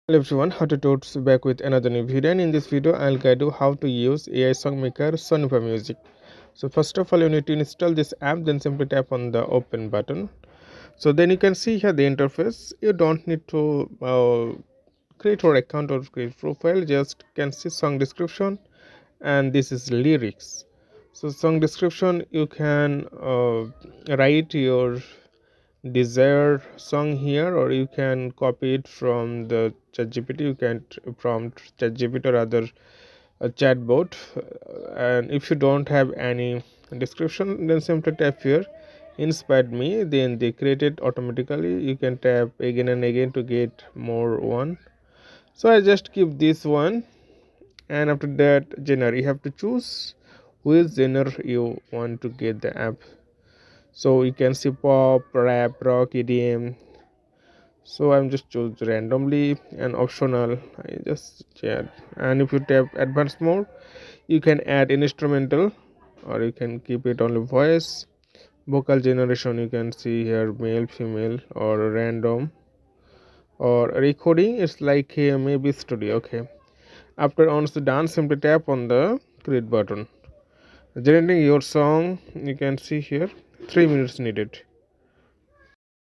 Hello everyone, how to Totes back with another new video, and in this video I'll guide you how to use AI song maker Soniva music. So first of all, you need to install this app, then simply tap on the open button. So then you can see here the interface. You don't need to create your account or create profile, just can see song description, and this is lyrics. So song description, you can write your desired song here, or you can copy it from the ChatGPT. You can prompt ChatGPT or other chatbot, and if you don't have any description, then simply tap here inspired me, then they create it automatically. You can tap again and again to get more one. So I just keep this one, and after that genre, you have to choose which genre you want to get the app. So you can see pop, rap, rock, EDM. So I'm just choose randomly and optional. I just chat. And if you tap advanced mode, you can add instrumental, or you can keep it only voice. Vocal generation, you can see here male, female, or random, or recording. It's like a maybe studio. Okay. After once done, simply tap on the create button. Generating your song, you can see here 3 minutes needed.